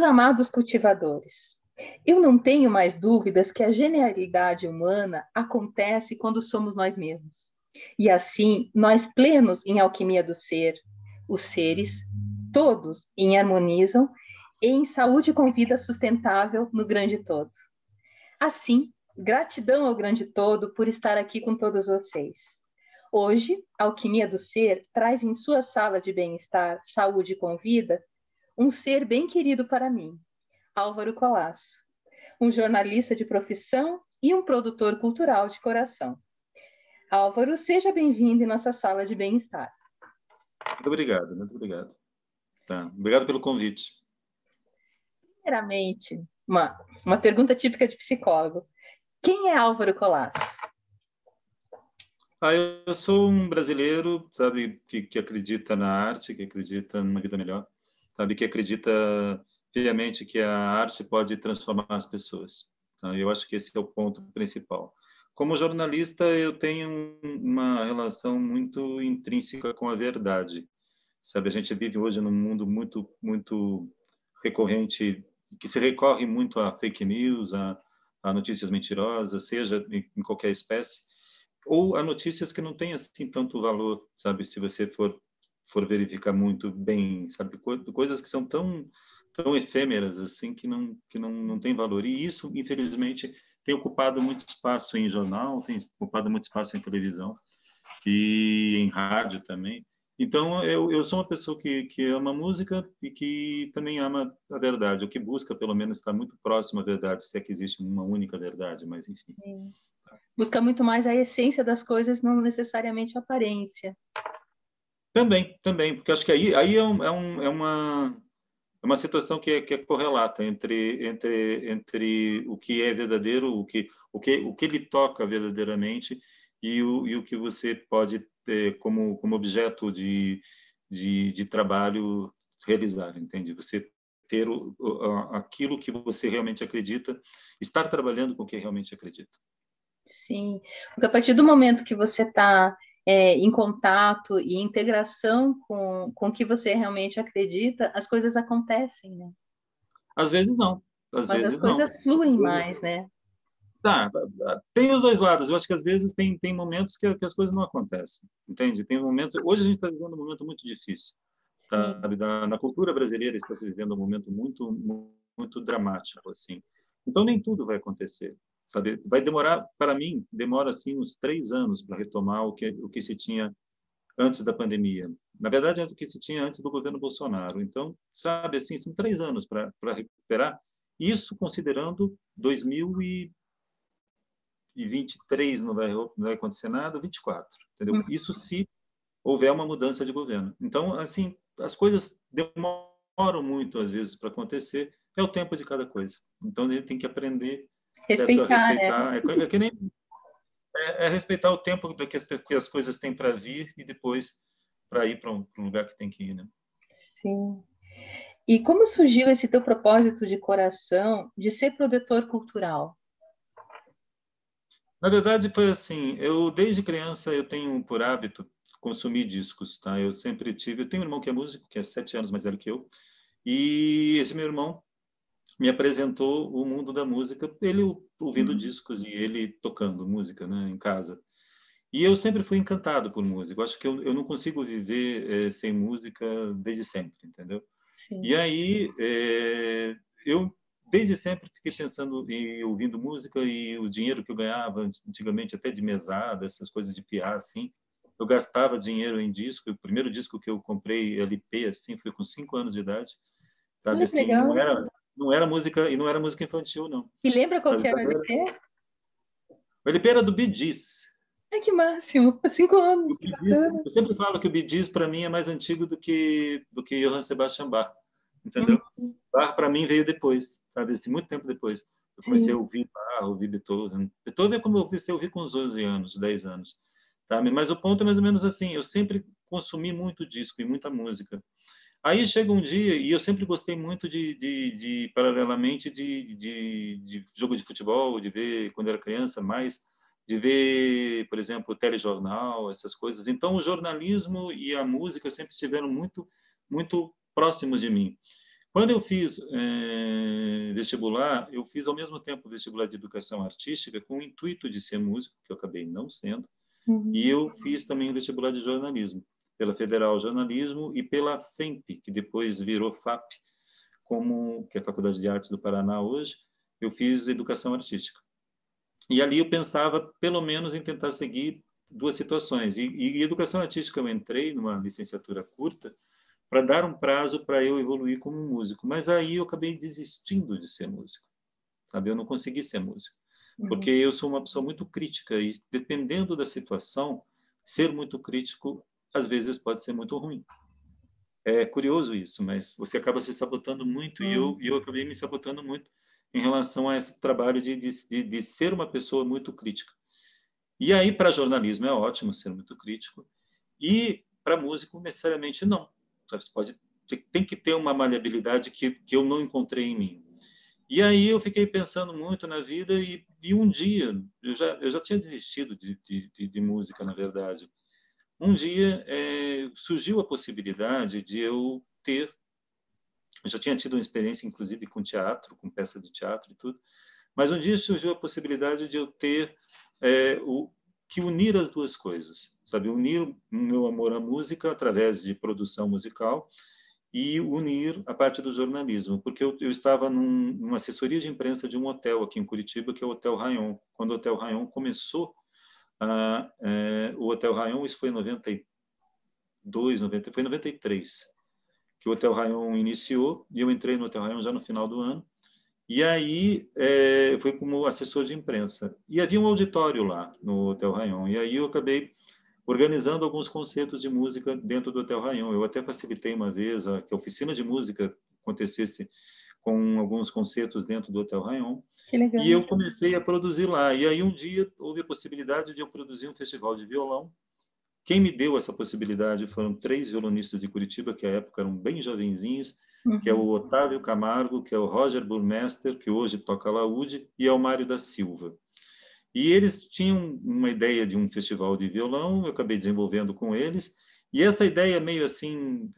amados cultivadores, eu não tenho mais dúvidas que a genialidade humana acontece quando somos nós mesmos. E assim, nós plenos em alquimia do ser, os seres, todos em harmonizam e em saúde com vida sustentável no grande todo. Assim, gratidão ao grande todo por estar aqui com todos vocês. Hoje, a Alquimia do Ser traz em sua sala de bem-estar, saúde com vida, um ser bem querido para mim, Álvaro Colasso, um jornalista de profissão e um produtor cultural de coração. Álvaro, seja bem-vindo em nossa sala de bem-estar. Muito obrigado, muito obrigado. Tá. Obrigado pelo convite. Primeiramente, uma pergunta típica de psicólogo. Quem é Álvaro Colasso? Eu sou um brasileiro, sabe, que acredita na arte, que acredita numa vida melhor, sabe, que acredita piamente que a arte pode transformar as pessoas. Tá? Eu acho que esse é o ponto principal. Como jornalista, eu tenho uma relação muito intrínseca com a verdade. Sabe, a gente vive hoje num mundo muito recorrente, que se recorre muito a fake news, a notícias mentirosas, seja em qualquer espécie, ou a notícias que não têm assim tanto valor, sabe, se você for verificar muito bem, sabe, coisas que são tão efêmeras assim que não tem valor. E isso, infelizmente, tem ocupado muito espaço em jornal, tem ocupado muito espaço em televisão e em rádio também. Então, eu sou uma pessoa que ama música e que também ama a verdade, ou que busca, pelo menos, estar muito próximo à verdade, se é que existe uma única verdade, mas enfim. Sim. Busca muito mais a essência das coisas, não necessariamente a aparência. Também, porque acho que aí é uma situação que é correlata entre o que é verdadeiro, o que lhe toca verdadeiramente e o que você pode ter como objeto de trabalho realizar, entende? Você ter aquilo que você realmente acredita, estar trabalhando com o que realmente acredita. Sim, porque a partir do momento que você está em contato e integração com o que você realmente acredita, as coisas acontecem, né? Às vezes não, às Mas as vezes não. coisas fluem mais, né? Tá, tem os dois lados. Eu acho que às vezes tem momentos que as coisas não acontecem, entende? Tem momentos. Hoje a gente está vivendo um momento muito difícil, Sim. sabe? Na cultura brasileira está se vivendo um momento muito dramático, assim. Então nem tudo vai acontecer, sabe? Vai demorar, para mim, demora assim uns 3 anos para retomar o que se tinha antes da pandemia. Na verdade, é o que se tinha antes do governo Bolsonaro. Então, sabe, assim, são 3 anos para recuperar. Isso considerando 2023 não vai acontecer nada, 24, entendeu? Isso se houver uma mudança de governo. Então, assim, as coisas demoram muito, às vezes, para acontecer, é o tempo de cada coisa. Então, a gente tem que aprender, certo, a Respeitar, né? respeitar. É respeitar o tempo que as coisas têm para vir e depois para ir para um lugar que tem que ir, né? Sim. E como surgiu esse teu propósito de coração de ser produtor cultural? Na verdade, foi assim, desde criança eu tenho por hábito consumir discos, tá? Eu tenho um irmão que é músico, que é 7 anos mais velho que eu, e esse meu irmão me apresentou o mundo da música, ele ouvindo discos e ele tocando música, né, em casa. E eu sempre fui encantado por música. Eu acho que eu não consigo viver sem música desde sempre, entendeu? Sim. E aí, eu desde sempre fiquei pensando e ouvindo música e o dinheiro que eu ganhava antigamente, até de mesada, essas coisas de piar, assim, eu gastava dinheiro em disco. O primeiro disco que eu comprei LP, assim, foi com 5 anos de idade, sabe? Olha que Assim, legal. não era música, e não era música infantil, não. E lembra qual Sabe? que era o LP? O LP era do Bee Gees. Ai, que máximo! 5 anos, O que Bee Gees, bacana. eu sempre falo que o Bee Gees, para mim, é mais antigo do que Johann Sebastian Bach, entendeu? Uhum. Bach, para mim, veio depois, sabe? Assim, muito tempo depois. Eu comecei a Sim. ouvir Bach, ouvir Beethoven. Beethoven é como eu comecei a ouvir com uns 11 anos, 10 anos. Sabe? Mas o ponto é mais ou menos assim, eu sempre consumi muito disco e muita música. Aí chega um dia, e eu sempre gostei muito paralelamente, de jogo de futebol, de ver, quando era criança, mais de ver, por exemplo, o telejornal, essas coisas. Então, o jornalismo e a música sempre estiveram muito próximos de mim. Quando eu fiz vestibular, eu fiz ao mesmo tempo vestibular de educação artística com o intuito de ser músico, que eu acabei não sendo, e eu fiz também o vestibular de jornalismo, pela Federal Jornalismo e pela FEMP, que depois virou FAP, que é a Faculdade de Artes do Paraná hoje. Eu fiz educação artística. E ali eu pensava, pelo menos, em tentar seguir duas situações. E educação artística eu entrei numa licenciatura curta para dar um prazo para eu evoluir como músico. Mas aí eu acabei desistindo de ser músico, sabe? Eu não consegui ser músico, porque eu sou uma pessoa muito crítica e, dependendo da situação, ser muito crítico às vezes pode ser muito ruim. É curioso isso, mas você acaba se sabotando muito e eu acabei me sabotando muito em relação a esse trabalho de ser uma pessoa muito crítica. E aí, para jornalismo, é ótimo ser muito crítico, e para músico, necessariamente não. Você tem que ter uma maleabilidade que eu não encontrei em mim. E aí eu fiquei pensando muito na vida e um dia, eu já tinha desistido de música, na verdade. Um dia surgiu a possibilidade de eu ter. Eu já tinha tido uma experiência, inclusive, com teatro, com peça de teatro e tudo, mas um dia surgiu a possibilidade de eu ter que unir as duas coisas, sabe? Unir o meu amor à música através de produção musical e unir a parte do jornalismo, porque eu estava numa assessoria de imprensa de um hotel aqui em Curitiba, que é o Hotel Rayon. Quando o Hotel Rayon começou, o Hotel Rayon, isso foi em 92, foi em 93, que o Hotel Rayon iniciou, e eu entrei no Hotel Rayon já no final do ano. E aí foi como assessor de imprensa. E havia um auditório lá no Hotel Rayon. E aí eu acabei organizando alguns concertos de música dentro do Hotel Rayon. Eu até facilitei uma vez que a oficina de música acontecesse com alguns concertos dentro do Hotel Rayon. Que legal. E eu comecei a produzir lá. E aí um dia houve a possibilidade de eu produzir um festival de violão. Quem me deu essa possibilidade foram 3 violonistas de Curitiba, que à época eram bem jovenzinhos, que é o Otávio Camargo, que é o Roger Burmester, que hoje toca laúde, e é o Mário da Silva. E eles tinham uma ideia de um festival de violão, eu acabei desenvolvendo com eles, e essa ideia meio assim,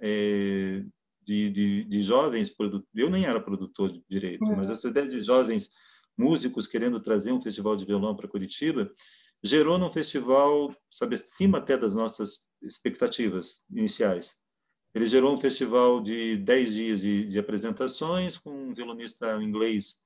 de jovens, eu nem era produtor direito, mas essa ideia de jovens músicos querendo trazer um festival de violão para Curitiba, gerou num festival, sabe, acima até das nossas expectativas iniciais. Ele gerou um festival de 10 dias de apresentações, com um violonista inglês,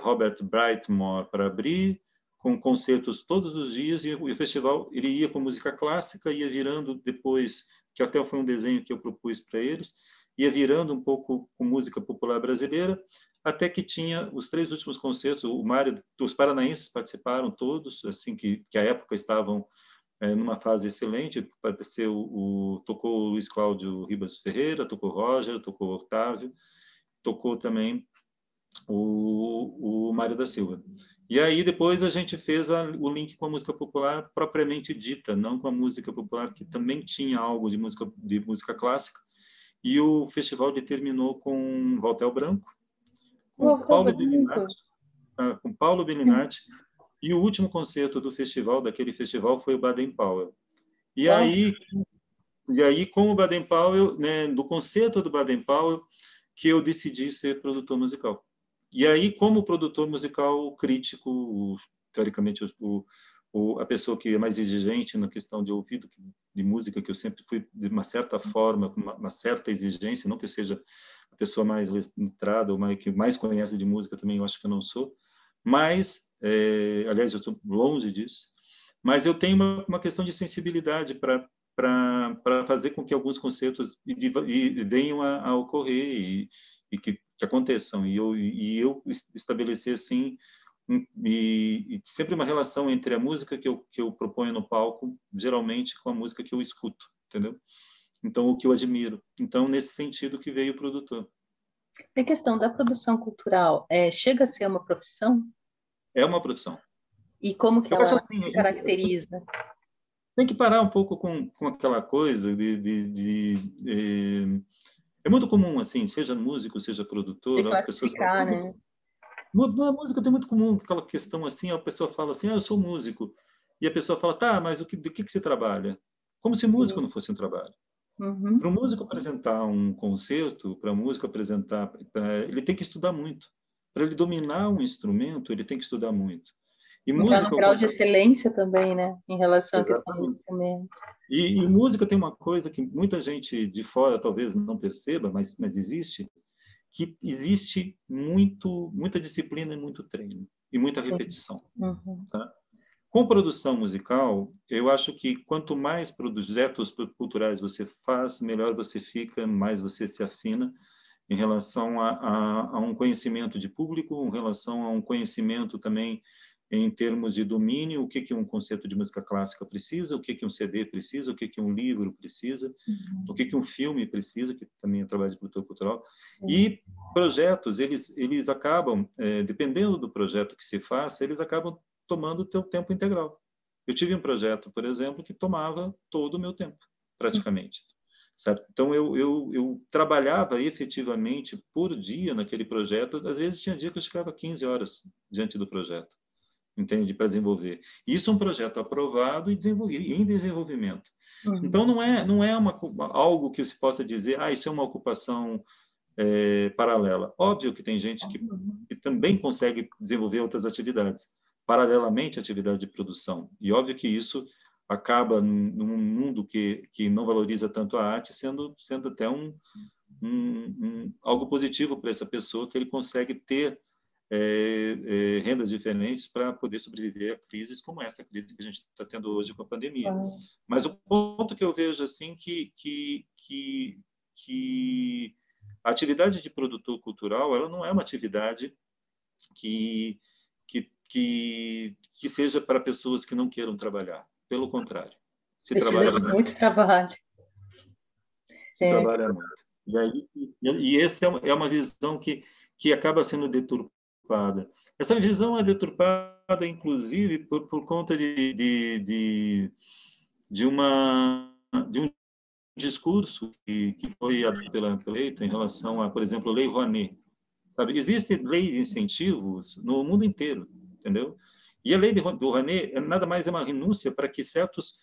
Robert Brightmore, para abrir, com concertos todos os dias, e o festival ele ia com música clássica, ia virando depois, que até foi um desenho que eu propus para eles, ia virando um pouco com música popular brasileira, até que tinha os 3 últimos concertos. O Mário, os paranaenses participaram todos, assim que à época estavam numa fase excelente. Tocou o Luiz Cláudio Ribas Ferreira, tocou o Roger, tocou o Otávio, tocou também o Mário da Silva. E aí depois a gente fez o link com a música popular propriamente dita, não com a música popular, que também tinha algo de música clássica. E o festival terminou com Valtel Branco, com Paulo Bellinati, e o último concerto do festival, daquele festival, foi o Baden Powell. E aí, com o Baden Powell, né, do concerto do Baden Powell, que eu decidi ser produtor musical. E aí, como produtor musical crítico, teoricamente, a pessoa que é mais exigente na questão de ouvido, de música, que eu sempre fui, de uma certa forma, com uma certa exigência, não que eu seja a pessoa mais letrada, ou que mais conhece de música também, eu acho que eu não sou, mas, aliás, eu estou longe disso, mas eu tenho uma questão de sensibilidade para fazer com que alguns concertos venham a ocorrer e que aconteçam. E eu estabelecer, assim, e sempre uma relação entre a música que eu proponho no palco, geralmente, com a música que eu escuto, entendeu? Então, o que eu admiro. Então, nesse sentido que veio o produtor. A questão da produção cultural chega a ser uma profissão? É uma profissão. E como que eu acho ela assim, se caracteriza? Tem que parar um pouco com aquela coisa é muito comum, assim, seja músico, seja produtor, as pessoas falam, né? Na música tem muito comum aquela questão assim, a pessoa fala assim, eu sou músico, e a pessoa fala, tá, mas do que você trabalha? Como se músico não fosse um trabalho. Uhum. Para o músico apresentar um concerto, para o músico apresentar, ele tem que estudar muito. Para ele dominar um instrumento, ele tem que estudar muito. E Entrar no música, ao grau de contrário, excelência também, né? Em relação à questão do exatamente. instrumento. E música tem uma coisa que muita gente de fora talvez não perceba, mas existe, que existe muita disciplina e muito treino, e muita Sim. repetição. Uhum. Tá? Com produção musical, eu acho que quanto mais projetos culturais você faz, melhor você fica, mais você se afina em relação a um conhecimento de público, em relação a um conhecimento também em termos de domínio, o que um concerto de música clássica precisa, o que um CD precisa, o que um livro precisa, o que um filme precisa, que também é trabalho de produtor cultural. Sim. E projetos, eles acabam, dependendo do projeto que se faça, eles acabam tomando o teu tempo integral. Eu tive um projeto, por exemplo, que tomava todo o meu tempo, praticamente. Certo? Então, eu trabalhava efetivamente por dia naquele projeto. Às vezes, tinha dia que eu ficava 15 horas diante do projeto, entende? Para desenvolver. Isso é um projeto aprovado e em desenvolvimento. Uhum. Então, não é algo que se possa dizer, isso é uma ocupação paralela. Óbvio que tem gente que também consegue desenvolver outras atividades, paralelamente à atividade de produção. E óbvio que isso acaba num mundo que não valoriza tanto a arte, sendo até algo positivo para essa pessoa, que ele consegue ter rendas diferentes para poder sobreviver a crises como essa crise que a gente está tendo hoje com a pandemia. Mas o ponto que eu vejo assim que a atividade de produtor cultural, ela não é uma atividade que, que seja para pessoas que não queiram trabalhar. Pelo contrário, se Precisa trabalha de muito. muito trabalho. Se trabalha muito. E essa é uma visão que acaba sendo deturpada. Essa visão é deturpada, inclusive, por conta de um discurso que foi eleito em relação a, por exemplo, a Lei Rouanet. Sabe? Existe lei de incentivos no mundo inteiro, entendeu? E a lei do Rouanet nada mais é uma renúncia para que certas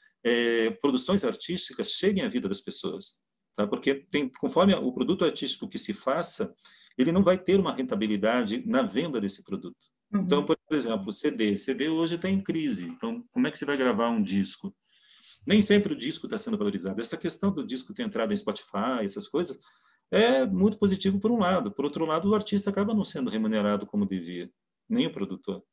produções artísticas cheguem à vida das pessoas, tá? Porque conforme o produto artístico que se faça, ele não vai ter uma rentabilidade na venda desse produto. Então, por exemplo, CD hoje está em crise. Então, como é que você vai gravar um disco? Nem sempre o disco está sendo valorizado. Essa questão do disco ter entrado em Spotify, essas coisas, é muito positivo por um lado. Por outro lado, o artista acaba não sendo remunerado como devia, nem o produtor.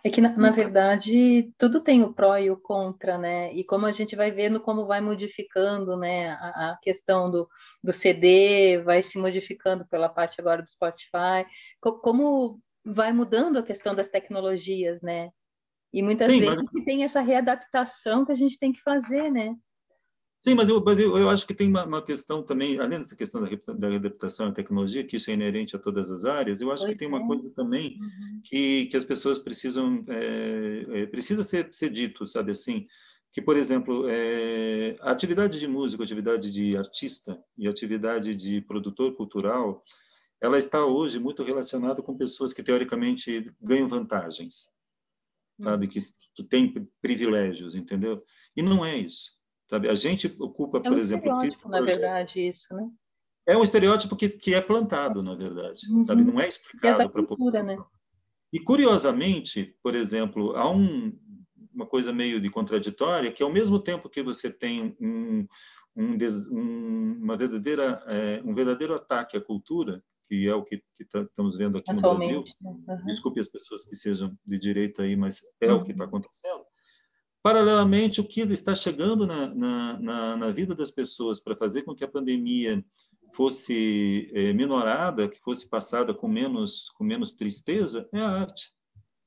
É que, na verdade, tudo tem o pró e o contra, né? E como a gente vai vendo como vai modificando, né? A questão do CD vai se modificando pela parte agora do Spotify, como vai mudando a questão das tecnologias, né? E muitas Sim, vezes mas tem essa readaptação que a gente tem que fazer, né? Sim, mas eu acho que tem uma questão também, além dessa questão da adaptação à tecnologia, que isso é inerente a todas as áreas, eu acho que Pois tem é. uma coisa também Uhum. que as pessoas precisam, precisa ser dito, sabe assim, que, por exemplo, a atividade de músico, a atividade de artista e a atividade de produtor cultural, ela está hoje muito relacionada com pessoas que, teoricamente, ganham vantagens, sabe, que têm privilégios, entendeu? E não é isso. Sabe? A gente ocupa, É um por exemplo, estereótipo, na verdade, isso, né? é um estereótipo que é plantado, na verdade, sabe? Uhum. Não é E é da explicado para a cultura, né? população. E, curiosamente, por exemplo, há uma coisa meio de contraditória, que ao mesmo tempo que você tem um verdadeiro ataque à cultura, que é o que estamos vendo aqui no Brasil, Atualmente, né? Uhum. desculpe as pessoas que sejam de direita aí, mas é o que está Uhum. acontecendo. Paralelamente, o que está chegando na vida das pessoas para fazer com que a pandemia fosse minorada, que fosse passada com menos tristeza, é a arte.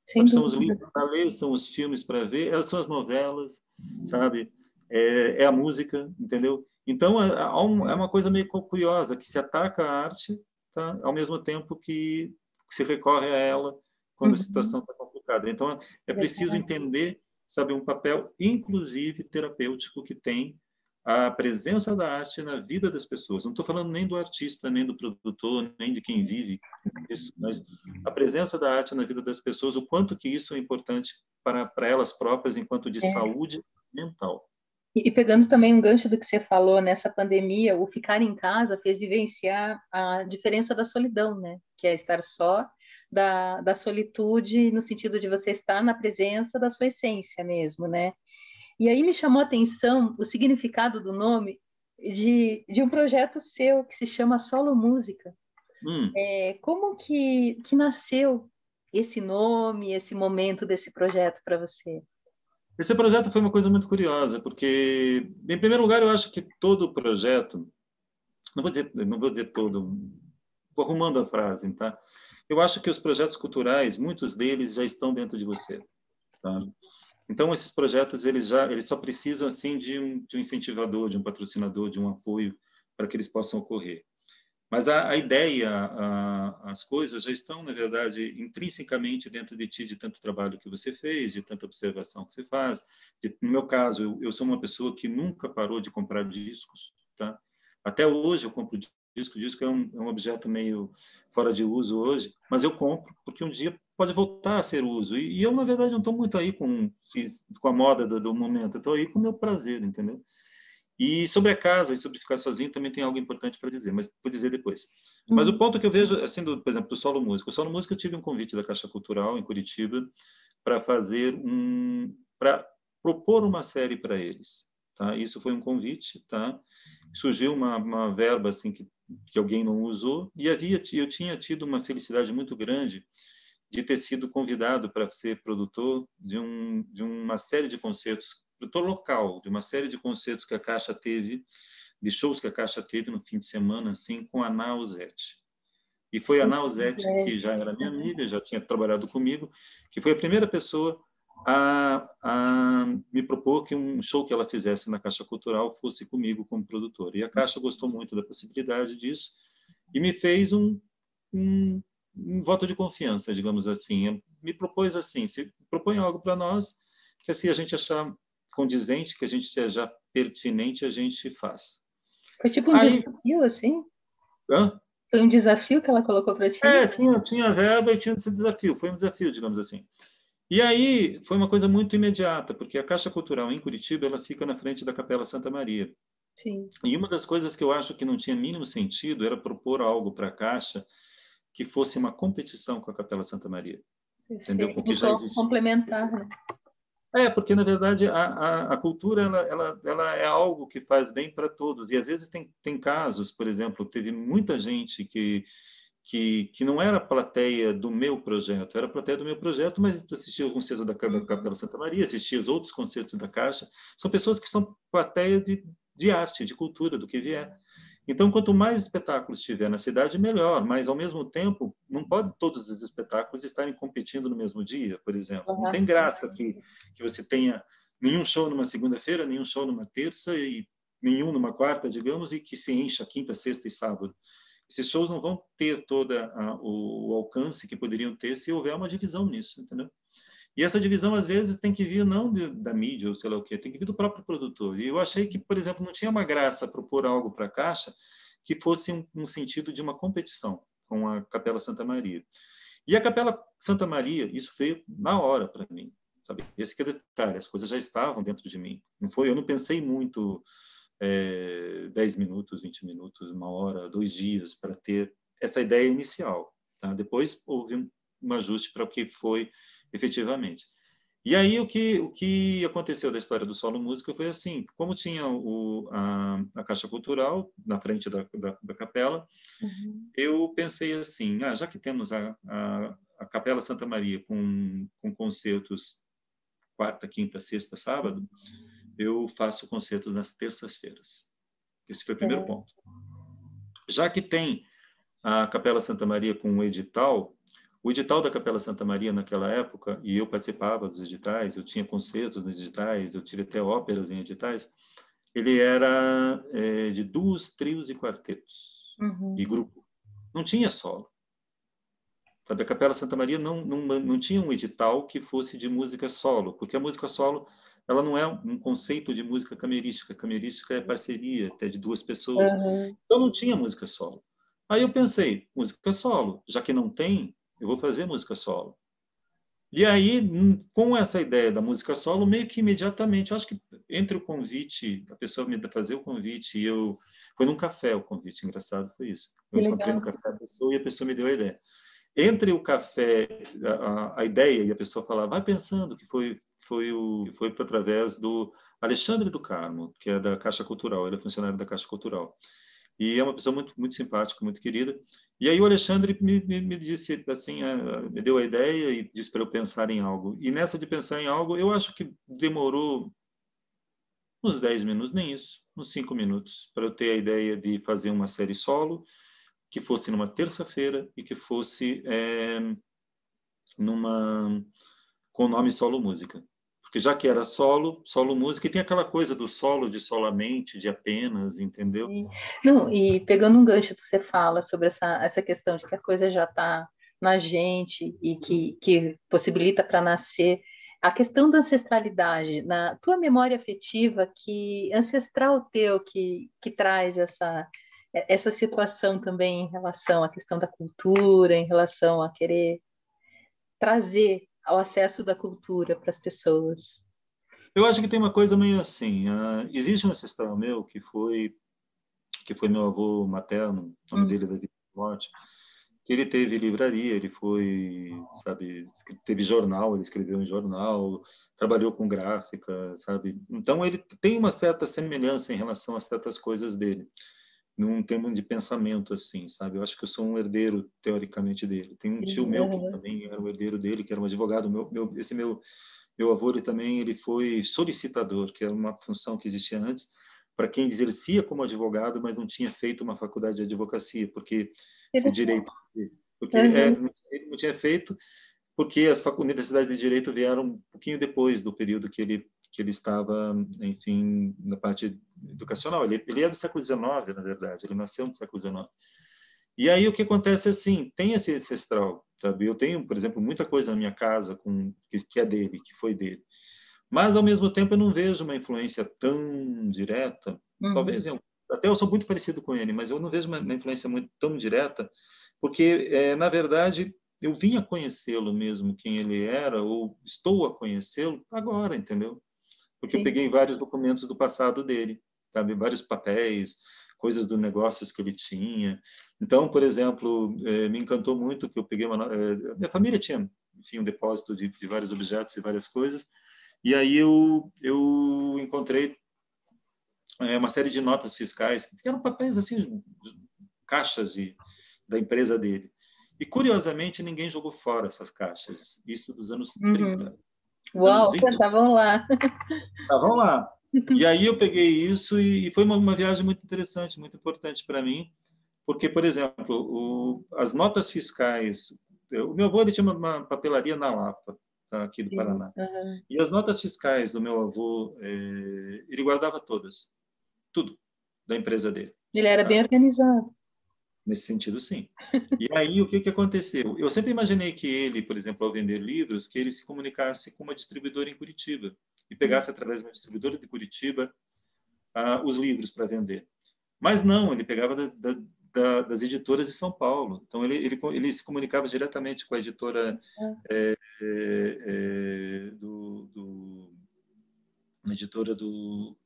Sem São os dúvida. livros para ler, são os filmes para ver, são as novelas, sabe? É a música, entendeu? Então, é uma coisa meio curiosa, que se ataca a arte, tá? Ao mesmo tempo que se recorre a ela quando a Uhum. situação está complicada. Então, é preciso Verdade. entender, sabe, um papel, inclusive, terapêutico que tem a presença da arte na vida das pessoas. Não estou falando nem do artista, nem do produtor, nem de quem vive isso, mas a presença da arte na vida das pessoas, o quanto que isso é importante para elas próprias enquanto de É. saúde mental. E pegando também um gancho do que você falou, nessa pandemia, o ficar em casa fez vivenciar a diferença da solidão, né? Que é estar só, da solitude, no sentido de você estar na presença da sua essência mesmo, né? E aí me chamou a atenção o significado do nome de um projeto seu que se chama Solo Música. Hum. Como que nasceu esse nome, esse momento desse projeto para você? Esse projeto foi uma coisa muito curiosa, porque, em primeiro lugar, eu acho que todo projeto, não vou dizer todo, vou arrumando a frase, tá? Eu acho que os projetos culturais, muitos deles já estão dentro de você, tá? Então, esses projetos, eles só precisam, assim, de um incentivador, de um patrocinador, de um apoio para que eles possam ocorrer. Mas a ideia, as coisas já estão, na verdade, intrinsecamente dentro de ti, de tanto trabalho que você fez, de tanta observação que você faz. No meu caso, eu sou uma pessoa que nunca parou de comprar discos, tá? Até hoje eu compro disco. Disco é um objeto meio fora de uso hoje, mas eu compro porque um dia pode voltar a ser uso. E eu, na verdade, não estou muito aí com a moda do momento. Eu estou aí com o meu prazer, entendeu? E sobre a casa e sobre ficar sozinho também tem algo importante para dizer, mas vou dizer depois. Mas o Uhum. ponto que eu vejo, assim, por exemplo, do Solo Música. O Solo Música eu tive um convite da Caixa Cultural em Curitiba para propor uma série para eles, tá? Isso foi um convite, tá? Surgiu uma verba assim que alguém não usou e eu tinha tido uma felicidade muito grande de ter sido convidado para ser produtor de uma série de concertos, produtor local, de uma série de concertos que a Caixa teve, de shows que a Caixa teve no fim de semana, assim, com a Nausete. E foi a Sim, Nausete, é. que já era minha amiga, já tinha trabalhado comigo, que foi a primeira pessoa a me propor que um show que ela fizesse na Caixa Cultural fosse comigo como produtor. E a Caixa gostou muito da possibilidade disso e me fez um, um voto de confiança, digamos assim. Me propôs assim, se propõe algo para nós, que assim a gente achar condizente, que a gente seja pertinente, a gente faz. Foi tipo um Aí, desafio, assim? hã? Foi um desafio que ela colocou para ti? Tinha verba e tinha esse desafio, foi um desafio, digamos assim. E aí foi uma coisa muito imediata, porque a Caixa Cultural em Curitiba, ela fica na frente da Capela Santa Maria. Sim, E uma das coisas que eu acho que não tinha mínimo sentido era propor algo para a Caixa que fosse uma competição com a Capela Santa Maria, entendeu? perfeito. Com o que já Buscou existia. complementar, né? Porque na verdade a cultura ela é algo que faz bem para todos. E às vezes tem casos, por exemplo, teve muita gente que não era a plateia do meu projeto, era a plateia do meu projeto, mas assistia o concerto da Uhum. Capela Santa Maria, assistia os outros concertos da Caixa. São pessoas que são plateia de arte, de cultura, do que vier. Então, quanto mais espetáculos tiver na cidade, melhor, mas, ao mesmo tempo, não pode todos os espetáculos estarem competindo no mesmo dia, por exemplo. Não Ah, tem sim. graça que você tenha nenhum show numa segunda-feira, nenhum show numa terça e nenhum numa quarta, digamos, e que se encha quinta, sexta e sábado. Esses shows não vão ter todo o alcance que poderiam ter se houver uma divisão nisso, entendeu? E essa divisão, às vezes, tem que vir não da mídia ou sei lá o quê, tem que vir do próprio produtor. E eu achei que, por exemplo, não tinha uma graça propor algo para a Caixa que fosse um sentido de uma competição com a Capela Santa Maria. E a Capela Santa Maria, isso veio na hora para mim, sabe? Esse que é o detalhe, as coisas já estavam dentro de mim. Eu não pensei muito 10 minutos, 20 minutos, uma hora, 2 dias para ter essa ideia inicial. Tá? Depois houve um ajuste para o que foi efetivamente. E aí o que aconteceu da história do Solo Música foi assim, como tinha a Caixa Cultural na frente da capela, Uhum. eu pensei assim, já que temos a Capela Santa Maria com concertos quarta, quinta, sexta, sábado, eu faço concertos nas terças-feiras. Esse foi o primeiro É. ponto. Já que tem a Capela Santa Maria com o edital da Capela Santa Maria naquela época, e eu participava dos editais, eu tinha concertos nos editais, eu tive até óperas em editais, ele era de duos, trios e quartetos, e Uhum. grupo. Não tinha solo. Sabe, a Capela Santa Maria não tinha um edital que fosse de música solo, porque a música solo ela não é um conceito de música camerística. Camerística é parceria até de duas pessoas. Uhum. Então não tinha música solo. Aí eu pensei, música solo, já que não tem, eu vou fazer música solo. E aí, com essa ideia da música solo, meio que imediatamente, eu acho que entre o convite, a pessoa me fazer o convite e eu... Foi num café o convite, engraçado foi isso. Que Eu encontrei no legal. café a pessoa e a pessoa me deu a ideia. Entre o café, a ideia e a pessoa falar, vai pensando que foi através do Alexandre do Carmo, que é da Caixa Cultural, ele é funcionário da Caixa Cultural. E é uma pessoa muito, muito simpática, muito querida. E aí o Alexandre me disse assim, me deu a ideia e disse para eu pensar em algo. E nessa de pensar em algo, eu acho que demorou uns 10 minutos, nem isso, uns 5 minutos, para eu ter a ideia de fazer uma série solo, que fosse numa terça-feira e que fosse numa com o nome Solo Música. Porque já que era solo, solo música, e tem aquela coisa do solo, de solamente, de apenas, entendeu? E, não, e pegando um gancho que você fala sobre essa questão de que a coisa já está na gente e que possibilita para nascer, a questão da ancestralidade, na tua memória afetiva, que ancestral teu que traz essa situação também em relação à questão da cultura, em relação a querer trazer ao acesso da cultura para as pessoas. Eu acho que tem uma coisa meio assim. Existe um ancestral meu que foi meu avô materno, o nome dele é David Morte, que ele teve livraria, ele foi, sabe, teve jornal, ele escreveu em jornal, trabalhou com gráfica, sabe? Então ele tem uma certa semelhança em relação a certas coisas dele, num termo de pensamento assim, sabe? Eu acho que eu sou um herdeiro teoricamente dele. Tem um tio meu que Uhum. também era o herdeiro dele, que era um advogado, esse meu avô ele também ele foi solicitador, que era uma função que existia antes para quem exercia como advogado, mas não tinha feito uma faculdade de advocacia, porque de Interessante. direito, porque Uhum. ele não tinha feito, porque as universidades de direito vieram um pouquinho depois do período que ele estava, enfim, na parte educacional. Ele é do século XIX, na verdade. Ele nasceu no século XIX. E aí o que acontece é assim, tem esse ancestral, sabe? Eu tenho, por exemplo, muita coisa na minha casa que é dele, que foi dele. Mas ao mesmo tempo eu não vejo uma influência tão direta. Uhum. Talvez até eu sou muito parecido com ele, mas eu não vejo uma influência muito tão direta, porque na verdade eu vim a conhecê-lo mesmo quem ele era ou estou a conhecê-lo agora, entendeu? Porque eu Sim. peguei vários documentos do passado dele, sabe? Vários papéis, coisas dos negócios que ele tinha. Então, por exemplo, me encantou muito que eu peguei minha família tinha, enfim, um depósito de vários objetos e várias coisas. E aí eu encontrei uma série de notas fiscais, que eram papéis assim, caixas da empresa dele. E, curiosamente, ninguém jogou fora essas caixas. Isso dos anos Uhum. 30, dos anos Uau, 20. estavam lá. Estavam lá. E aí eu peguei isso e foi uma viagem muito interessante, muito importante para mim, porque, por exemplo, as notas fiscais... O meu avô ele tinha uma papelaria na Lapa, tá, aqui do Sim. Paraná. Uhum. E as notas fiscais do meu avô, ele guardava todas, tudo da empresa dele, Ele era bem tá? organizado. Nesse sentido, sim. E aí o que aconteceu? Eu sempre imaginei que ele, por exemplo, ao vender livros, que ele se comunicasse com uma distribuidora em Curitiba e Uhum. pegasse através de uma distribuidora de Curitiba os livros para vender. Mas não, ele pegava das editoras de São Paulo. Então ele se comunicava diretamente com a editora a editora do,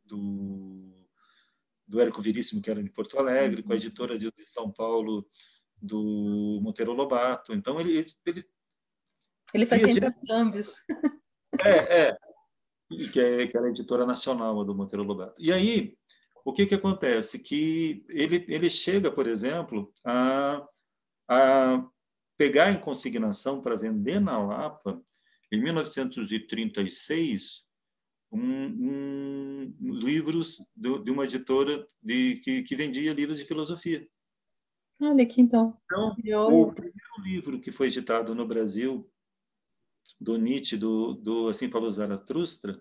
do Érico Veríssimo, que era de Porto Alegre, com a Uhum. editora de São Paulo, do Monteiro Lobato. Então, ele Ele via fazia direto. intercâmbios. É, que era a editora nacional do Monteiro Lobato. E aí, o que acontece? Que ele chega, por exemplo, a pegar em consignação para vender na Lapa, em 1936, livros de uma editora que vendia livros de filosofia. Olha aqui então. Então, o Joia. primeiro livro que foi editado no Brasil, do Nietzsche, do Assim Falou Zaratustra,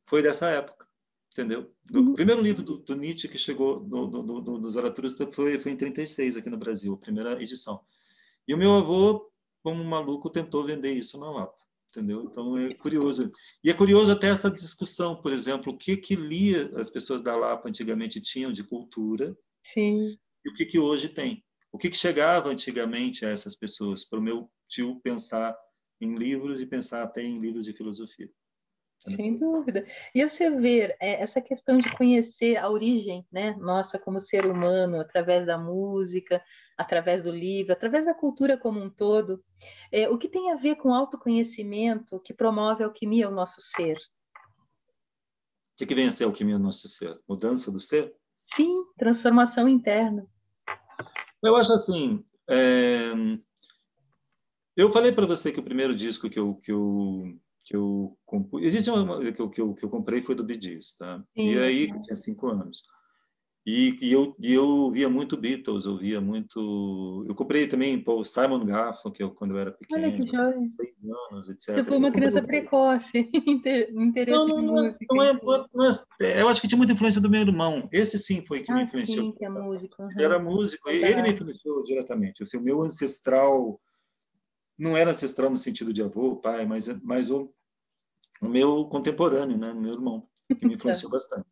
foi dessa época, entendeu? O Uhum. primeiro livro do Nietzsche que chegou do Zaratustra foi em 36 aqui no Brasil, a primeira edição. E o meu avô, como um maluco, tentou vender isso na Lapa, entendeu? Então é curioso. E é curioso até essa discussão, por exemplo, o que lia as pessoas da Lapa antigamente tinham de cultura Sim. e o que hoje tem. O que chegava antigamente a essas pessoas, para o meu tio pensar em livros e pensar até em livros de filosofia. Sem dúvida. E você ver essa questão de conhecer a origem, né, nossa, como ser humano, através da música, através do livro, através da cultura como um todo, o que tem a ver com autoconhecimento que promove a alquimia ao nosso ser? O que vem a ser a alquimia do nosso ser? Mudança do ser? Sim, transformação interna. Eu acho assim, eu falei para você que o primeiro disco que eu compus, existe que eu comprei foi do Bee Gees, tá? E Sim, aí que eu tinha 5 anos. E eu via muito Beatles, eu via muito. Eu comprei também Paul Simon Garfunkel quando eu era olha que pequeno, joia. 6 anos, Você etc. foi Eu uma comprei. criança precoce, Não, interesse em não, não, música. não é, não eu acho que tinha muita influência do meu irmão. Esse sim foi que me Ah, influenciou. sim, que é músico. Ele Uhum. era músico, ele me Fantástico. influenciou diretamente. Assim, o meu ancestral não era ancestral no sentido de avô, pai, mas o meu contemporâneo, né, meu irmão, que me Tá. influenciou bastante.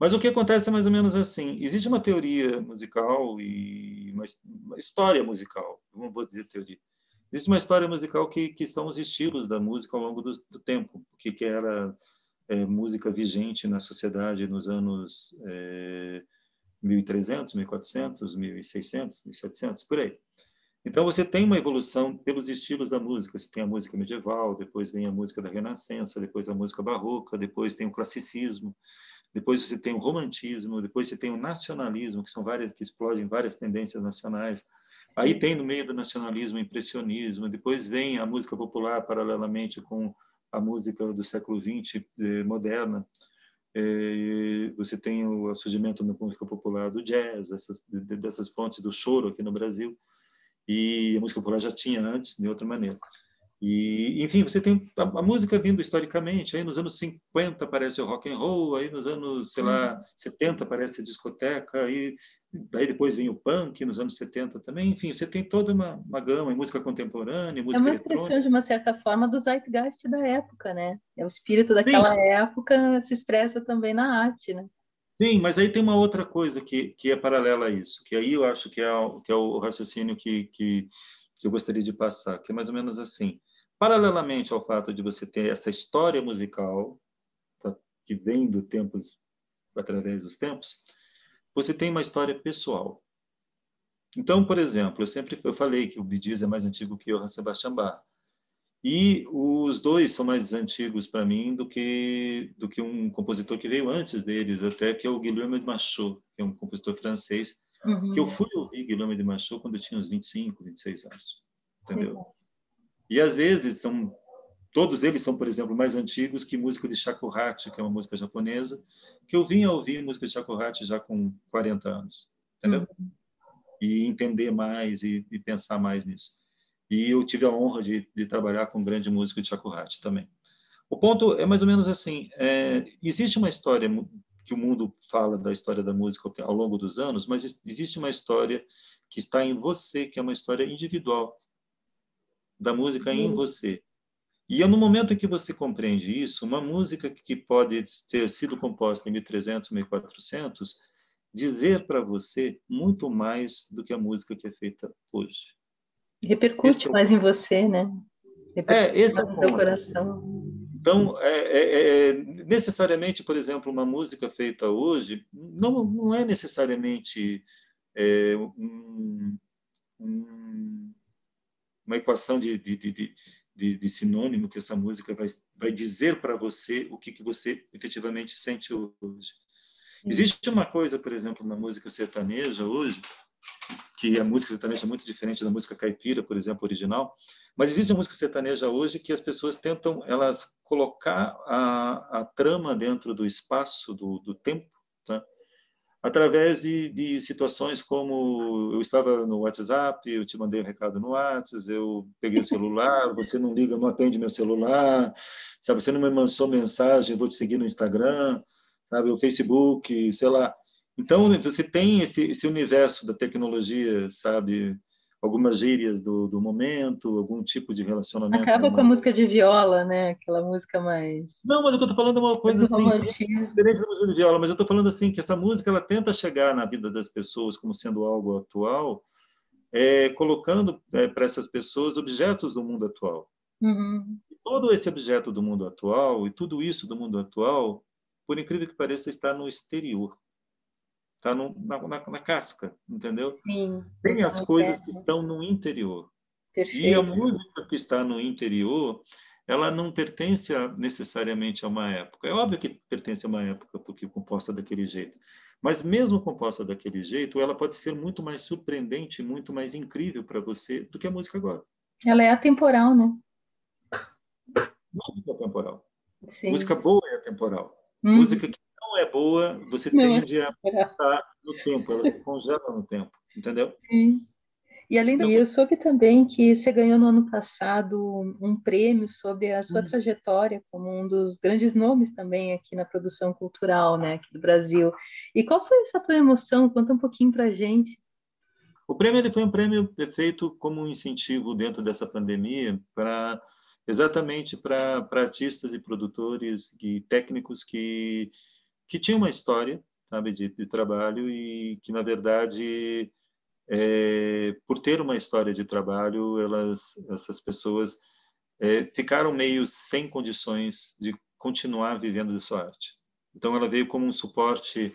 Mas o que acontece é mais ou menos assim: existe uma teoria musical e uma história musical, não vou dizer teoria. Existe uma história musical que são os estilos da música ao longo do tempo, o que era música vigente na sociedade nos anos 1300, 1400, 1600, 1700, por aí. Então, você tem uma evolução pelos estilos da música. Você tem a música medieval, depois vem a música da Renascença, depois a música barroca, depois tem o classicismo, depois você tem o romantismo, depois você tem o nacionalismo, que são várias, que explodem várias tendências nacionais. Aí Sim. tem no meio do nacionalismo o impressionismo, depois vem a música popular paralelamente com a música do século XX moderna. Você tem o surgimento na música popular do jazz, dessas fontes do choro aqui no Brasil. E a música popular já tinha antes, de outra maneira. E, enfim, você tem a música vindo historicamente. Aí nos anos 50 aparece o rock and roll, aí nos anos, sei lá, 70 aparece a discoteca, aí daí depois vem o punk, nos anos 70 também. Enfim, você tem toda uma gama, música contemporânea, É música uma expressão, eletrônica. de uma certa forma, do zeitgeist da época, né? É o espírito Sim, daquela época se expressa também na arte, né? sim, mas aí tem uma outra coisa que é paralela a isso, que aí eu acho que é o raciocínio que eu gostaria de passar, que é mais ou menos assim. Paralelamente ao fato de você ter essa história musical, tá, que vem do tempos, através dos tempos, você tem uma história pessoal. Então, por exemplo, eu falei que o Bee Gees é mais antigo que Johann Sebastian Bach. E os dois são mais antigos para mim do que um compositor que veio antes deles, até que é o Guilherme de Machaut, que é um compositor francês, que eu Uhum. fui ouvir Guilherme de Machaut quando eu tinha uns 25, 26 anos, entendeu? Legal. E às vezes todos eles são, por exemplo, mais antigos que música de Shakuhachi, que é uma música japonesa, que eu vim a ouvir música de Shakuhachi já com 40 anos, entendeu? Uhum. E entender mais e pensar mais nisso. E eu tive a honra de trabalhar com um grande músico de Shakuhachi também. O ponto é mais ou menos assim: existe uma história que o mundo fala da história da música ao longo dos anos, mas existe uma história que está em você, que é uma história individual da música em você. E é no momento em que você compreende isso, uma música que pode ter sido composta em 1300, 1400, dizer para você muito mais do que a música que é feita hoje. Repercute Esse é o, mais em você, né? Repercute esse é mais o no seu ponto. coração. Então, necessariamente, por exemplo, uma música feita hoje não é necessariamente um, uma equação de sinônimo que essa música vai dizer para você o que você efetivamente sente hoje. Sim. Existe uma coisa, por exemplo, na música sertaneja hoje, que a música sertaneja é muito diferente da música caipira, por exemplo, original, mas existe uma música sertaneja hoje que as pessoas tentam elas colocar a trama dentro do espaço, do tempo, tá? Através de situações como eu estava no WhatsApp, eu te mandei um recado no WhatsApp, eu peguei o celular, você não liga, não atende meu celular, sabe? Você não me mandou mensagem, eu vou te seguir no Instagram, sabe? O Facebook, sei lá. Então, você tem esse universo da tecnologia, sabe? Algumas gírias do momento, algum tipo de relacionamento Acaba com a música de viola, né? Aquela música mais não, mas o que eu estou falando é uma coisa do assim, romantismo. diferente da música de viola, mas eu estou falando assim, que essa música ela tenta chegar na vida das pessoas como sendo algo atual, colocando para essas pessoas objetos do mundo atual. Uhum. Todo esse objeto do mundo atual e tudo isso do mundo atual, por incrível que pareça, está no exterior, está na casca, entendeu? Sim, Tem está as no coisas que interno. estão no interior. E a Perfeito. música que está no interior, ela não pertence necessariamente a uma época. É óbvio que pertence a uma época, porque é composta daquele jeito. Mas mesmo composta daquele jeito, ela pode ser muito mais surpreendente, muito mais incrível para você do que a música agora. Ela é atemporal, né? Música é temporal. Sim. Música boa é temporal. Uhum. Música que não é boa, você Não é tende a atemporal. passar no tempo, ela se congela no tempo, entendeu? Sim. E eu soube também que você ganhou no ano passado um prêmio sobre a sua Então, trajetória como um dos grandes nomes também aqui na produção cultural, né, aqui do Brasil. E qual foi essa tua emoção? Conta um pouquinho pra gente. o prêmio ele foi um prêmio feito como um incentivo dentro dessa pandemia para exatamente para artistas e produtores e técnicos que tinham uma história, sabe, de trabalho e que na verdade por ter uma história de trabalho, essas pessoas ficaram meio sem condições de continuar vivendo de sua arte. Então ela veio como um suporte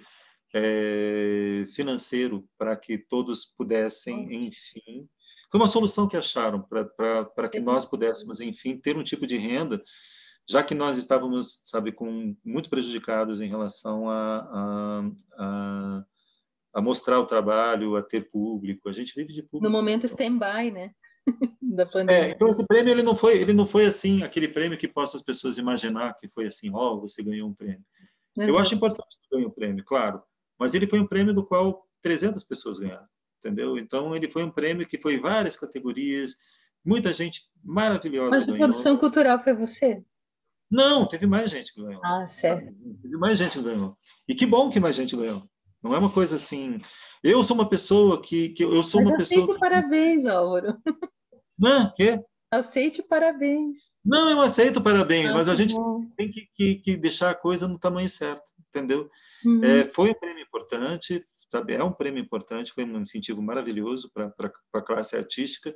financeiro para que todos pudessem, enfim. Foi uma solução que acharam para que nós pudéssemos, enfim, ter um tipo de renda, já que nós estávamos, sabe, muito prejudicados em relação a mostrar o trabalho, a ter público. A gente vive de No público. momento stand-by, né, da pandemia. Então esse prêmio ele não foi assim aquele prêmio que possa as pessoas imaginar que foi assim, ó, você ganhou um prêmio. Eu Uhum. acho importante que ganhe o prêmio, claro, mas ele foi um prêmio do qual 300 pessoas ganharam, entendeu? Então ele foi um prêmio que foi em várias categorias, muita gente maravilhosa Mas de ganhou. produção cultural foi você? Não, teve mais gente que ganhou, Ah, sabe? certo. Teve mais gente que ganhou. E que bom que mais gente ganhou. Não é uma coisa assim. Eu sou uma pessoa que eu sou Mas uma pessoa aceite que parabéns, Álvaro. não, que Aceite parabéns. não, eu aceito parabéns, Ah, mas a que gente bom. tem que deixar a coisa no tamanho certo, entendeu? Uhum. Foi um prêmio importante, sabe? É um prêmio importante, foi um incentivo maravilhoso para a classe artística,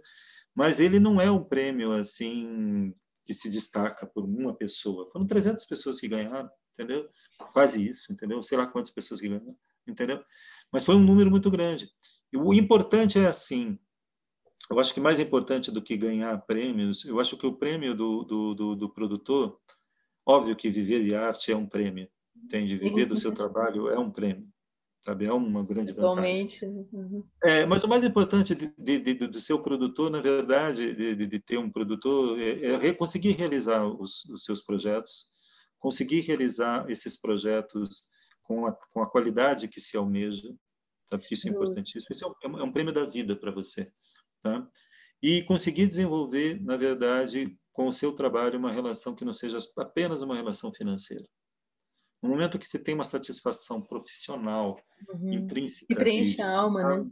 mas ele não é um prêmio assim que se destaca por uma pessoa. Foram 300 pessoas que ganharam, entendeu? Quase isso, entendeu? Sei lá quantas pessoas que ganharam, entendeu? Mas foi um número muito grande. E o importante é assim, eu acho que mais importante do que ganhar prêmios, eu acho que o prêmio do produtor, óbvio que viver de arte é um prêmio, entende? Viver do seu Sim, trabalho é um prêmio, sabe? É uma grande vantagem. atualmente. Uhum. Mas o mais importante do seu produtor, na verdade, de ter um produtor, conseguir realizar os seus projetos, conseguir realizar esses projetos com a qualidade que se almeja, tá? Porque isso é importantíssimo. Isso é um prêmio da vida para você, tá? E conseguir desenvolver, na verdade, com o seu trabalho, uma relação que não seja apenas uma relação financeira. No momento que você tem uma satisfação profissional, Uhum. Que intrínseca preenche a alma, né?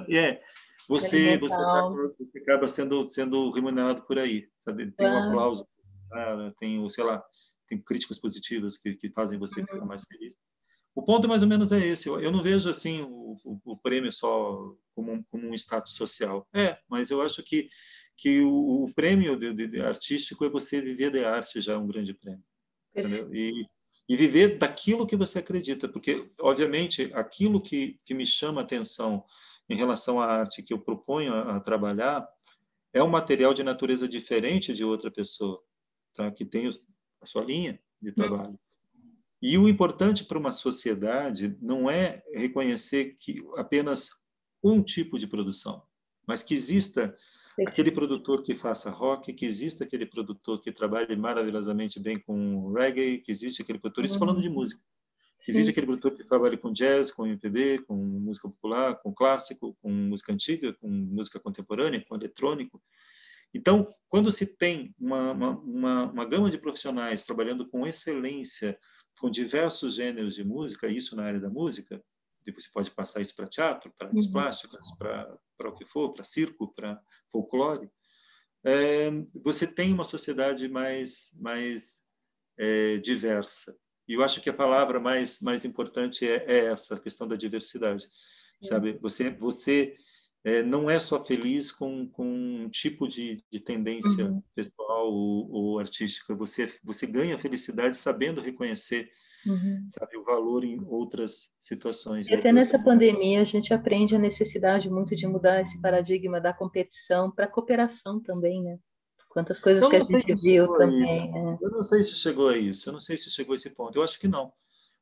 é, Que você alimenta você a alma. acaba sendo remunerado por aí, sabe? Tem um Claro. aplauso, tem, sei lá, tem críticas positivas que fazem você ficar mais feliz. O ponto mais ou menos é esse. Eu não vejo assim o prêmio só como um status social. Mas eu acho que o prêmio de artístico é você viver de arte já é um grande prêmio, Perfeito. entendeu? E viver daquilo que você acredita, porque obviamente aquilo que me chama a atenção em relação à arte que eu proponho a trabalhar é um material de natureza diferente de outra pessoa, tá? Que tem a sua linha de trabalho. E o importante para uma sociedade não é reconhecer que apenas um tipo de produção, mas que exista aquele Perfeito. produtor que faça rock, que exista aquele produtor que trabalhe maravilhosamente bem com reggae, que existe aquele produtor, isso falando Uhum. de música, existe Sim. aquele produtor que trabalhe com jazz, com MPB, com música popular, com clássico, com música antiga, com música contemporânea, com eletrônico. Então, quando se tem uma gama de profissionais trabalhando com excelência, com diversos gêneros de música, isso na área da música, depois você pode passar isso para teatro, para artes Uhum. plásticas, para o que for, para circo, para folclore, você tem uma sociedade mais diversa. E eu acho que a palavra mais importante é essa, a questão da diversidade, sabe? Você não é só feliz com um tipo de tendência Uhum, pessoal ou artística. Você ganha felicidade sabendo reconhecer, uhum. sabe, o valor em outras situações, E em até outras. nessa pandemia a gente aprende a necessidade muito de mudar esse paradigma da competição para a cooperação também, né? Quantas coisas Eu que a não sei gente se viu chegou a isso. também, né? Eu não sei se chegou a isso. Eu não sei se chegou a esse ponto. Eu acho que não.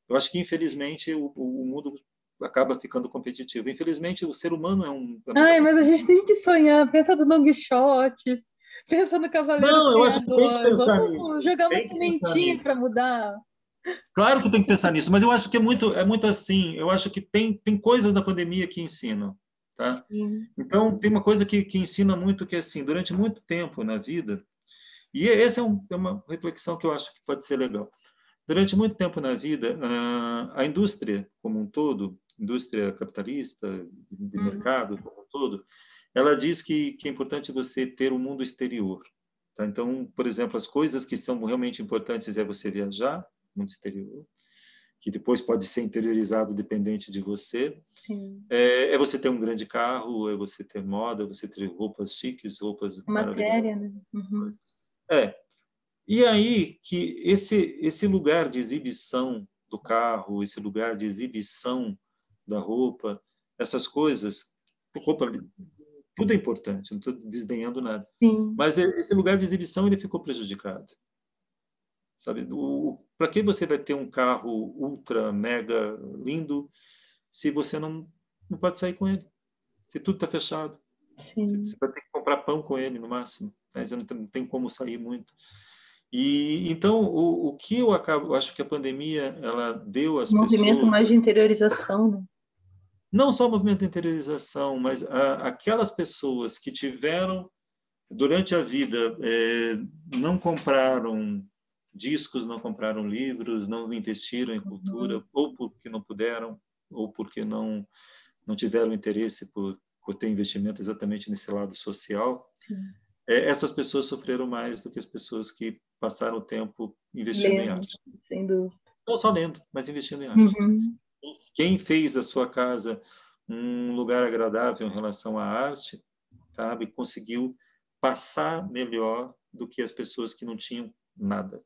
Eu acho que, infelizmente, o mundo acaba ficando competitivo. Infelizmente, o ser humano é muito Ai, mas a gente competitivo. tem que sonhar. Pensa no Don Quixote, pensa no Cavaleiro Não, eu acho que tem que Criador. pensar nisso. Vamos jogar uma Tem que pensar sementinha para nisso. mudar. Claro que tem que pensar nisso, mas eu acho que é muito assim. Eu acho que tem coisas da pandemia que ensinam, tá? Sim. Então, tem uma coisa que ensina muito que é assim, durante muito tempo na vida, e essa é uma reflexão que eu acho que pode ser legal. Durante muito tempo na vida, a indústria como um todo, indústria capitalista, de Uhum. mercado como um todo, ela diz que é importante você ter um mundo exterior. Tá? Então, por exemplo, as coisas que são realmente importantes é você viajar, mundo exterior, que depois pode ser interiorizado dependente de você. Sim. É você ter um grande carro, é você ter moda, é você ter roupas chiques, roupas maravilhosas. Matéria, né? Uhum. É, e aí que esse lugar de exibição do carro, esse lugar de exibição da roupa, essas coisas, roupa, tudo é importante, não estou desdenhando nada. Sim. Mas esse lugar de exibição ele ficou prejudicado, sabe? Para que você vai ter um carro ultra mega lindo se você não pode sair com ele? Se tudo está fechado, você Sim. vai ter que comprar pão com ele no máximo, né? Já não tem como sair muito. E então o que eu acho que a pandemia ela deu às Um movimento pessoas, mais de interiorização, né? não só o movimento de interiorização, mas aquelas pessoas que tiveram durante a vida não compraram discos, não compraram livros, não investiram em cultura, Uhum. ou porque não puderam, ou porque não tiveram interesse por ter investimento exatamente nesse lado social. Sim. Essas pessoas sofreram mais do que as pessoas que passaram o tempo investindo em Lendo, arte. sem dúvida. Não só lendo, mas investindo em arte. Uhum. Quem fez a sua casa um lugar agradável em relação à arte, sabe, conseguiu passar melhor do que as pessoas que não tinham nada.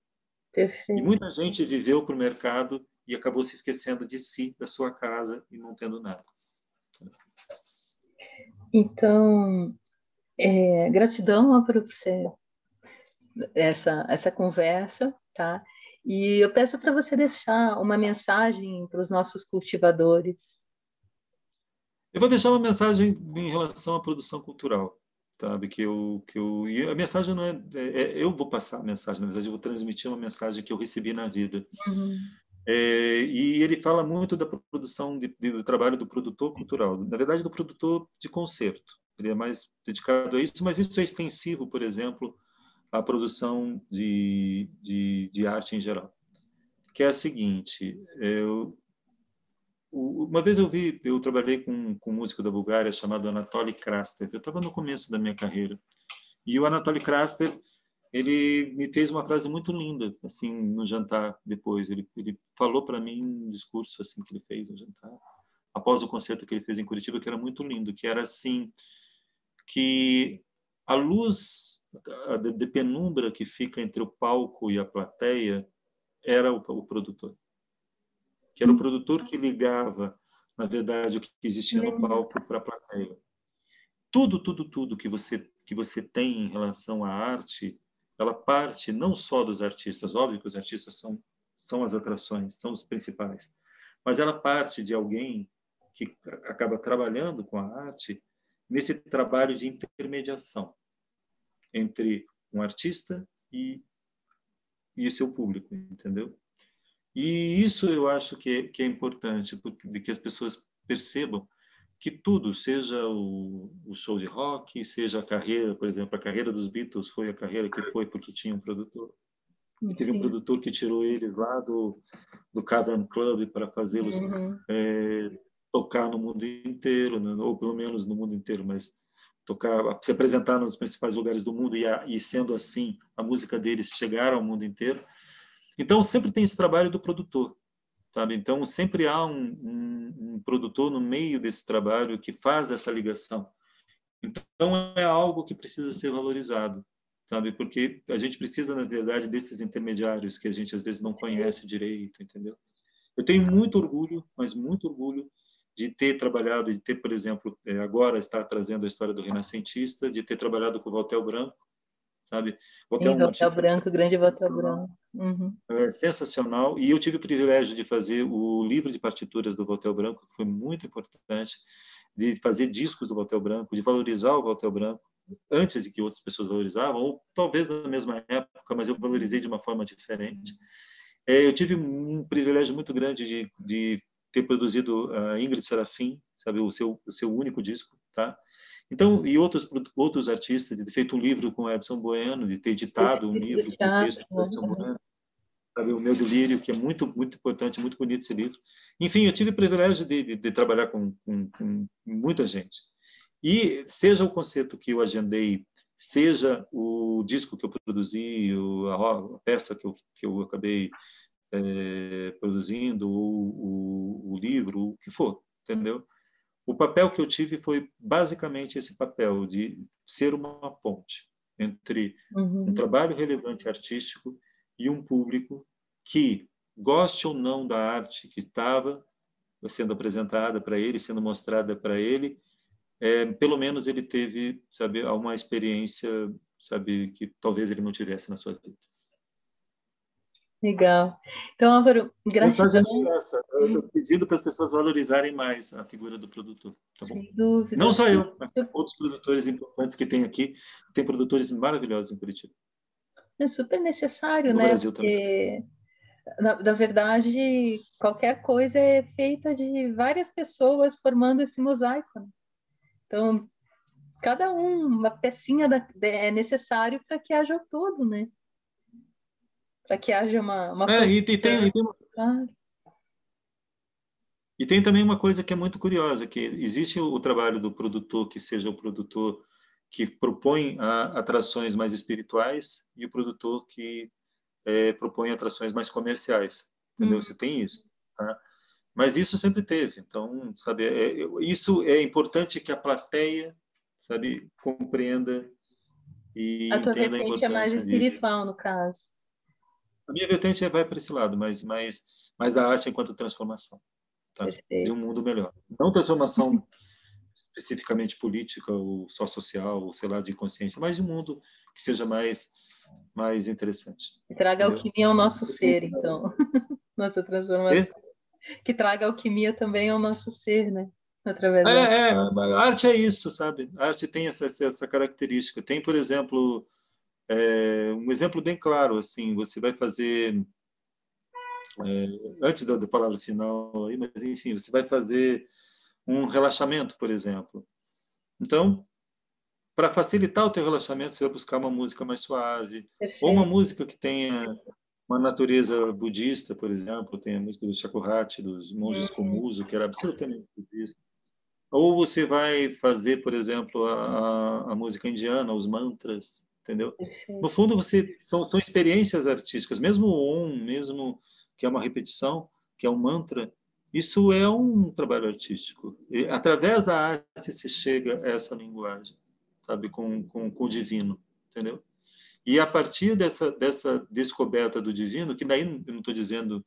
E Perfeito. muita gente viveu para o mercado e acabou se esquecendo de si, da sua casa e não tendo nada. Então, gratidão por você, essa conversa, tá? E eu peço para você deixar uma mensagem para os nossos cultivadores. Eu vou deixar uma mensagem em relação à produção cultural, sabe? E a mensagem não eu vou passar a mensagem, na verdade, eu vou transmitir uma mensagem que eu recebi na vida. Uhum. E ele fala muito da produção do trabalho do produtor cultural, na verdade, do produtor de concerto. Ele é mais dedicado a isso, mas isso é extensivo, por exemplo, à produção de arte em geral. Que é a seguinte: uma vez eu trabalhei com um músico da Bulgária chamado Anatoly Krastev. Eu estava no começo da minha carreira. E o Anatoly Krastev, ele me fez uma frase muito linda, assim, no jantar depois. Ele falou para mim um discurso assim que ele fez no jantar, após o concerto que ele fez em Curitiba, que era muito lindo, que era assim, que a luz de penumbra que fica entre o palco e a plateia era o produtor, que era o produtor que ligava, na verdade, o que existia no Lindo. palco para a plateia. Tudo que você tem em relação à arte, ela parte não só dos artistas, óbvio que os artistas são as atrações, são os principais, mas ela parte de alguém que acaba trabalhando com a arte nesse trabalho de intermediação entre um artista e o seu público, entendeu? E isso eu acho que é importante, de que as pessoas percebam que tudo, seja o show de rock, seja a carreira, por exemplo, a carreira dos Beatles foi a carreira que foi porque tinha um produtor. E teve um Sim. produtor que tirou eles lá do Cavern Club para fazê-los Uhum. tocar no mundo inteiro, né? Ou pelo menos no mundo inteiro, mas tocar, se apresentar nos principais lugares do mundo e sendo assim, a música deles chegar ao mundo inteiro. Então, sempre tem esse trabalho do produtor, sabe? Então, sempre há um produtor no meio desse trabalho que faz essa ligação Então, é algo que precisa ser valorizado, sabe? Porque a gente precisa, na verdade, desses intermediários que a gente às vezes não conhece direito, entendeu? Eu tenho muito orgulho, mas muito orgulho de ter trabalhado, de ter, por exemplo, agora está trazendo a história do renascentista, de ter trabalhado com o Valtel Branco, sabe? Valtel é Sim, um Votel artista Branco, grande Votel sensacional, Branco. Uhum. sensacional, e eu tive o privilégio de fazer o livro de partituras do Valtel Branco, que foi muito importante, de fazer discos do Valtel Branco, de valorizar o Valtel Branco, antes de que outras pessoas valorizavam, ou talvez na mesma época, mas eu valorizei de uma forma diferente. Eu tive um privilégio muito grande de ter produzido a Ingrid Serafim, sabe, o seu único disco, tá? Então, e outros artistas, de ter feito um livro com Edson Bueno, de ter editado um Do livro com o texto teatro. do Edson Bueno, sabe, O Meu Delírio, que é muito muito importante, muito bonito esse livro. Enfim, eu tive o privilégio de trabalhar com muita gente. E seja o concerto que eu agendei, seja o disco que eu produzi, a peça que eu acabei produzindo, o livro, o que for, entendeu? O papel que eu tive foi basicamente esse papel de ser uma ponte entre um Uhum. trabalho relevante artístico e um público que, goste ou não da arte que estava sendo apresentada para ele, sendo mostrada para ele, pelo menos ele teve, sabe, uma experiência, sabe, que talvez ele não tivesse na sua vida. Legal. Então, Álvaro, A mensagem gratidão. é essa. Eu pedindo para as pessoas valorizarem mais a figura do produtor, tá bom? Sem Não dúvida. só eu, mas outros produtores importantes que tem aqui. Tem produtores maravilhosos em Curitiba. É super necessário, No né? Brasil também. Porque, na verdade, qualquer coisa é feita de várias pessoas formando esse mosaico, né? Então, cada uma pecinha é necessário para que haja o todo, né? Para que haja uma E produção. Claro. tem também uma coisa que é muito curiosa, que existe o trabalho do produtor, que seja o produtor que propõe atrações mais espirituais e o produtor que propõe atrações mais comerciais, entendeu? Você tem isso, tá? Mas isso sempre teve. Então, sabe, isso é importante que a plateia, sabe, compreenda e A tua entenda a vertente é mais importância de. espiritual, no caso. A minha vertente vai para esse lado, mas da arte enquanto transformação, tá? De um Perfeito. mundo melhor. Não transformação especificamente política ou só social, ou sei lá, de consciência, mas de um mundo que seja mais interessante, Que traga entendeu? alquimia ao nosso ser, então. Nossa E, transformação. Que traga alquimia também ao nosso ser, né? Através da. a arte é isso, sabe? A arte tem essa característica. Tem, por exemplo, um exemplo bem claro, assim, você vai fazer, antes da palavra final, aí, mas enfim, você vai fazer um relaxamento, por exemplo. Então, para facilitar o teu relaxamento, você vai buscar uma música mais suave, ou uma Perfeito. música que tenha uma natureza budista, por exemplo, tem a música do Shakuhachi, dos monges Uhum. Komuso, que era absolutamente budista. Ou você vai fazer, por exemplo, a música indiana, os mantras, entendeu? No Perfeito. fundo, são experiências artísticas. Mesmo o Om, mesmo que é uma repetição, que é um mantra, isso é um trabalho artístico. E, através da arte se chega a essa linguagem, sabe, com o divino, entendeu? E a partir dessa descoberta do divino, que daí eu não estou dizendo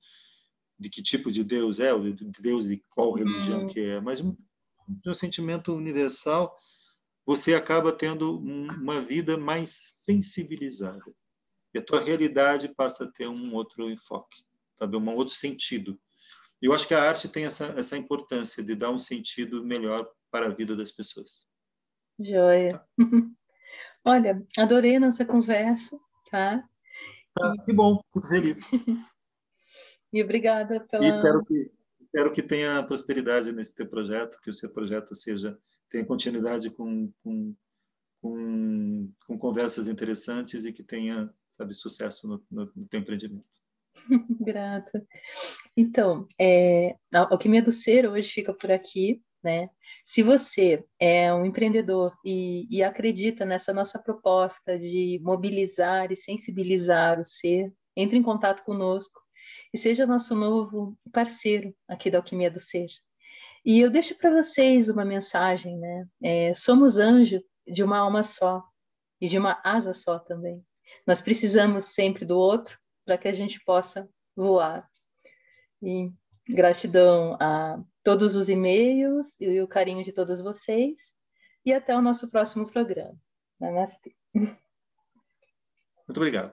de que tipo de Deus é, ou de Deus de qual religião Uhum. que é, mas de um sentimento universal, você acaba tendo uma vida mais sensibilizada. E a tua realidade passa a ter um outro enfoque, sabe? Um outro sentido. E eu acho que a arte tem essa importância de dar um sentido melhor para a vida das pessoas. Joia. Tá? Olha, adorei nossa conversa, tá? Tá, E, que bom, fico feliz. e obrigada E pela. espero que tenha prosperidade nesse teu projeto, que o seu projeto tenha continuidade com conversas interessantes e que tenha, sabe, sucesso no teu empreendimento. Grata. Então, a Alquimia do Ser hoje fica por aqui, né? Se você é um empreendedor e acredita nessa nossa proposta de mobilizar e sensibilizar o ser, entre em contato conosco e seja nosso novo parceiro aqui da Alquimia do Ser. E eu deixo para vocês uma mensagem, né? Somos anjo de uma alma só e de uma asa só também. Nós precisamos sempre do outro para que a gente possa voar. E gratidão a todos os e-mails e o carinho de todos vocês. E até o nosso próximo programa. Namastê. Muito obrigado.